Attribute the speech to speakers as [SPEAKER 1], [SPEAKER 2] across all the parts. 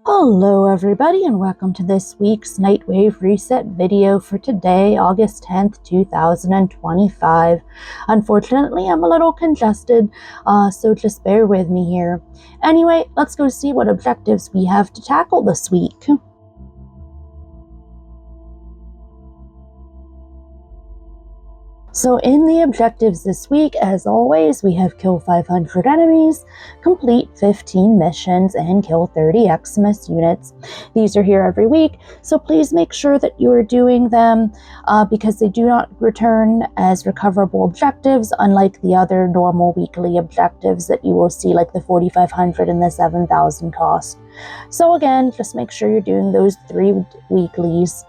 [SPEAKER 1] Hello everybody and welcome to this week's Nightwave reset video for today, August 10th, 2025. Unfortunately, I'm a little congested, so just bear with me here. Anyway, let's go see what objectives we have to tackle this week. So in the objectives this week, as always, we have kill 500 enemies, complete 15 missions, and kill 30 Xmas units. These are here every week, so please make sure that you are doing them because they do not return as recoverable objectives, unlike the other normal weekly objectives that you will see, like the 4,500 and the 7,000 cost. So again, just make sure you're doing those 3 weeklies.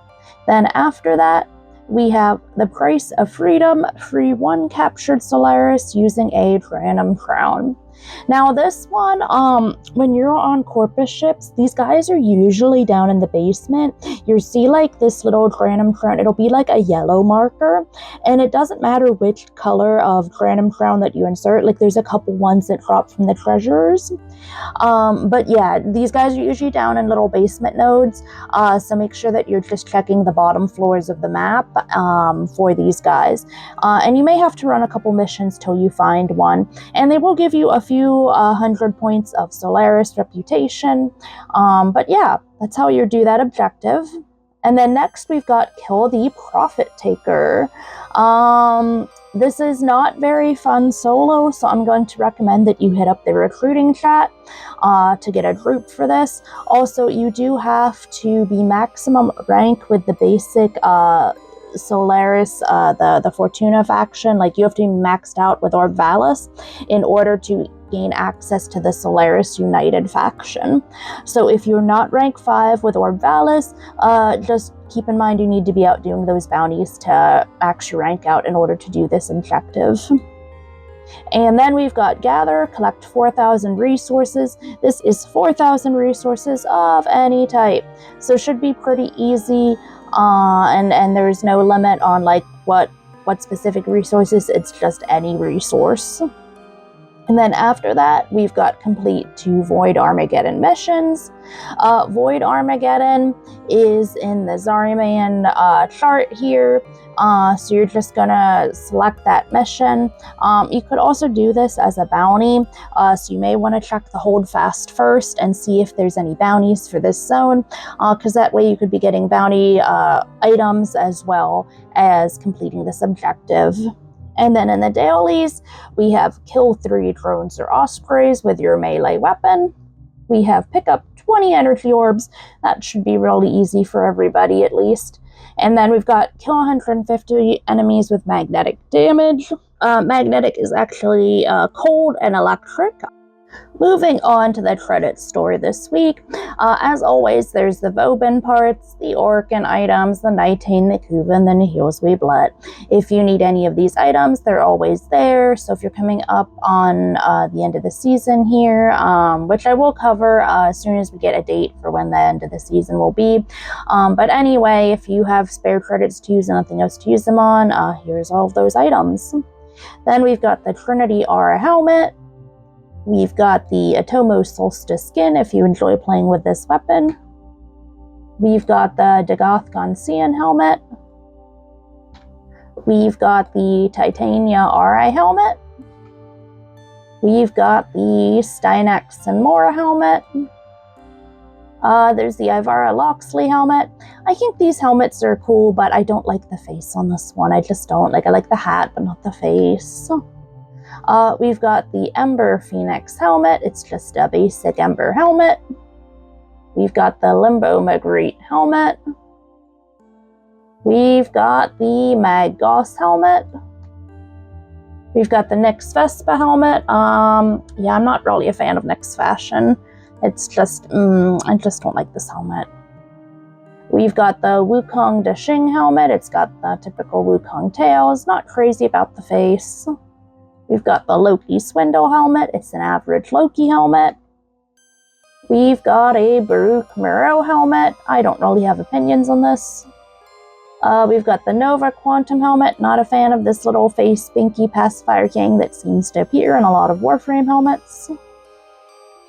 [SPEAKER 1] Then after that, we have the price of freedom, free 1 captured Solaris using a random crown. Now this one, when you're on Corpus ships, these guys are usually down in the basement. You see like this little random crown, it'll be like a yellow marker, and it doesn't matter which color of random crown that you insert. Like there's a couple ones that drop from the treasurers. But yeah, these guys are usually down in little basement nodes, so make sure that you're just checking the bottom floors of the map for these guys. And you may have to run a couple missions till you find one, and they will give you a few 100 points of Solaris reputation. But yeah, that's how you do that objective. And then next we've got kill the Profit Taker. This is not very fun solo, so I'm going to recommend that you hit up the recruiting chat to get a group for this. Also, you do have to be maximum rank with the basic Solaris, the Fortuna faction. Like you have to be maxed out with Orb Valis in order to gain access to the Solaris United faction. So if you're not rank 5 with Orb Valis, just keep in mind you need to be out doing those bounties to actually rank out in order to do this objective. And then we've got gather, collect 4,000 resources. This is 4,000 resources of any type, so should be pretty easy. And there's no limit on like what specific resources. It's just any resource. And then after that, we've got complete 2 Void Armageddon missions. Void Armageddon is in the Zariman chart here. So you're just gonna select that mission. You could also do this as a bounty. So you may want to check the Holdfast first and see if there's any bounties for this zone, because that way you could be getting bounty items as well as completing this objective. And then in the dailies, we have kill 3 drones or ospreys with your melee weapon. We have pick up 20 energy orbs. That should be really easy for everybody at least. And then we've got kill 150 enemies with magnetic damage. Magnetic is actually cold and electric. Moving on to the credit store this week, as always, there's the Vobin parts, the Orcan items, the Nitane, the Kuvan, the Nihil's We Blood. If you need any of these items, they're always there. So if you're coming up on the end of the season here, which I will cover as soon as we get a date for when the end of the season will be. But anyway, if you have spare credits to use and nothing else to use them on, here's all of those items. Then we've got the Trinity Aura helmet. We've got the Atomo Solstice skin if you enjoy playing with this weapon. We've got the Dagoth Gonsian helmet. We've got the Titania RI helmet. We've got the Stynex and Mora helmet. There's the Ivara Loxley helmet. I think these helmets are cool, but I don't like the face on this one. I just don't. I like the hat, but not the face. We've got the Ember Phoenix helmet. It's just a basic Ember helmet. We've got the Limbo Magritte helmet. We've got the Mag Goss helmet. We've got the Nyx Vespa helmet. Yeah, I'm not really a fan of Nyx fashion. It's just, I just don't like this helmet. We've got the Wukong Dashing helmet. It's got the typical Wukong tails. Not crazy about the face. We've got the Loki Swindle helmet. It's an average Loki helmet. We've got a Baruch Moreau helmet. I don't really have opinions on this. We've got the Nova Quantum helmet. Not a fan of this little face Binky pacifier king that seems to appear in a lot of Warframe helmets.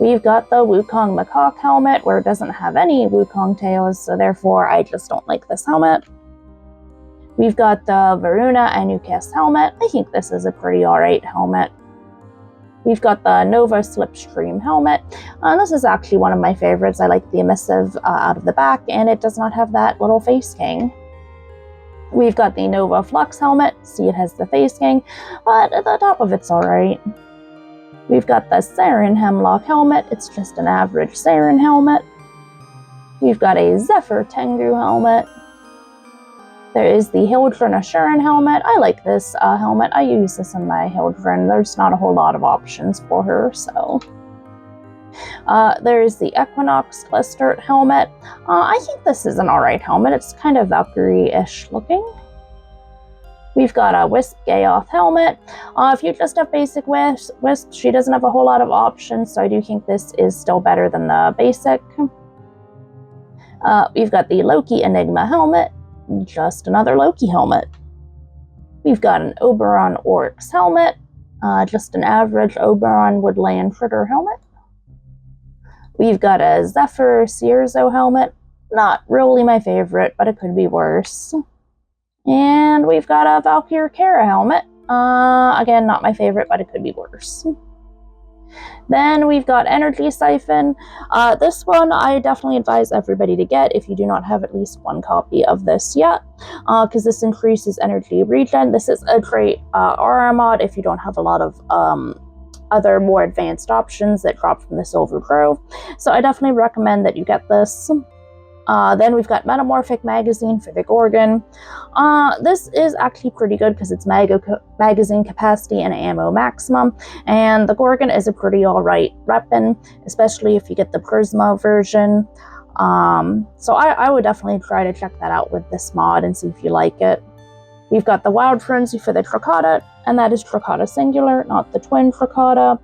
[SPEAKER 1] We've got the Wukong Macaque helmet, where it doesn't have any Wukong tails, so therefore I just don't like this helmet. We've got the Varuna Anukest helmet. I think this is a pretty alright helmet. We've got the Nova Slipstream helmet. This is actually one of my favorites. I like the emissive out of the back, and it does not have that little face king. We've got the Nova Flux helmet. See, it has the face king, but the top of it's alright. We've got the Saren Hemlock helmet. It's just an average Saren helmet. We've got a Zephyr Tengu helmet. There is the Hildren Assuran helmet. I like this helmet. I use this in my Hildren. There's not a whole lot of options for her, so. There is the Equinox Clustered helmet. I think this is an alright helmet. It's kind of Valkyrie-ish looking. We've got a Wisp Gaoth helmet. If you just have basic Wisp, she doesn't have a whole lot of options, so I do think this is still better than the basic. We've got the Loki Enigma helmet. Just another Loki helmet. We've got an Oberon Oryx helmet. Just an average Oberon Woodland Critter helmet. We've got a Zephyr Cierzo helmet. Not really my favorite, but it could be worse. And we've got a Valkyrie Kara helmet. Again, not my favorite, but it could be worse. Then we've got Energy Siphon. This one I definitely advise everybody to get if you do not have at least one copy of this yet, because this increases energy regen. This is a great aura mod if you don't have a lot of other more advanced options that drop from the Silver Grove. So I definitely recommend that you get this. Then we've got Metamorphic Magazine for the Gorgon. This is actually pretty good because it's magazine capacity and ammo maximum, and the Gorgon is a pretty alright weapon, especially if you get the Prisma version. So I would definitely try to check that out with this mod and see if you like it. We've got the Wild Frenzy for the Tricata, and that is Tricata singular, not the twin Tricata.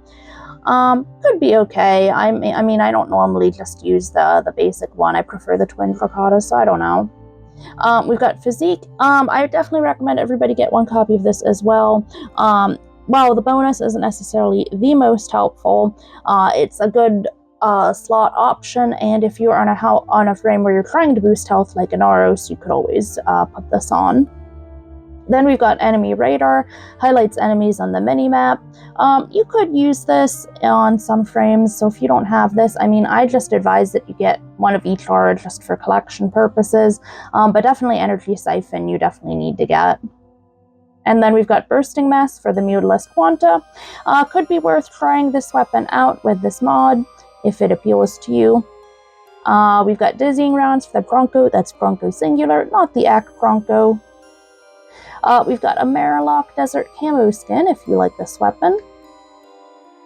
[SPEAKER 1] Could be okay. I mean, I don't normally just use the basic one. I prefer the twin Tricata, so I don't know. We've got Physique. I definitely recommend everybody get one copy of this as well. While the bonus isn't necessarily the most helpful, it's a good slot option, and if you're on a frame where you're trying to boost health like an Aros, you could always put this on. Then we've got Enemy Radar, highlights enemies on the mini-map. You could use this on some frames, so if you don't have this, I mean, I just advise that you get one of each aura just for collection purposes, but definitely Energy Siphon you definitely need to get. And then we've got Bursting Mass for the Mutalist Quanta. Could be worth trying this weapon out with this mod, if it appeals to you. We've got Dizzying Rounds for the Bronco, that's Bronco singular, not the Ak Bronco. We've got a Marilock Desert Camo skin, if you like this weapon.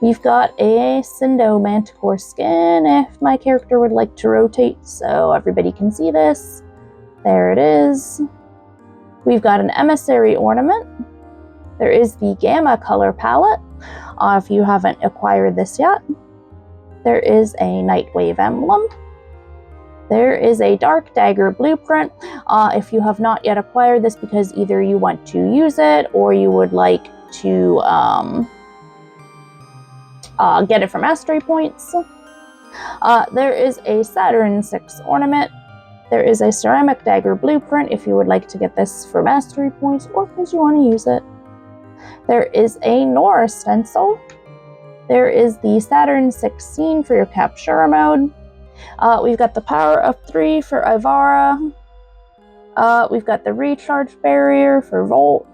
[SPEAKER 1] We've got a Cindo Manticore skin, if my character would like to rotate so everybody can see this. There it is. We've got an Emissary Ornament. There is the Gamma Color Palette, if you haven't acquired this yet. There is a Nightwave Emblem. There is a Dark Dagger Blueprint, if you have not yet acquired this because either you want to use it or you would like to get it for mastery points. There is a Saturn 6 Ornament. There is a Ceramic Dagger Blueprint if you would like to get this for mastery points or because you want to use it. There is a Nora Stencil. There is the Saturn 16 for your Captura mode. We've got the Power of 3 for Ivara. We've got the Recharge Barrier for Volt.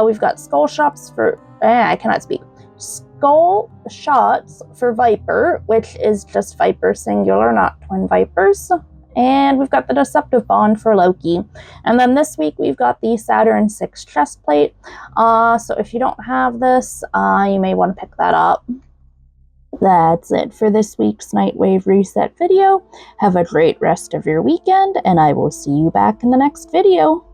[SPEAKER 1] We've got Skull Shots for... I cannot speak. Skull Shots for Viper, which is just Viper singular, not twin Vipers. And we've got the Deceptive Bond for Loki. And then this week we've got the Saturn 6 chest plate. So if you don't have this, you may want to pick that up. That's it for this week's Nightwave Reset video. Have a great rest of your weekend, and I will see you back in the next video.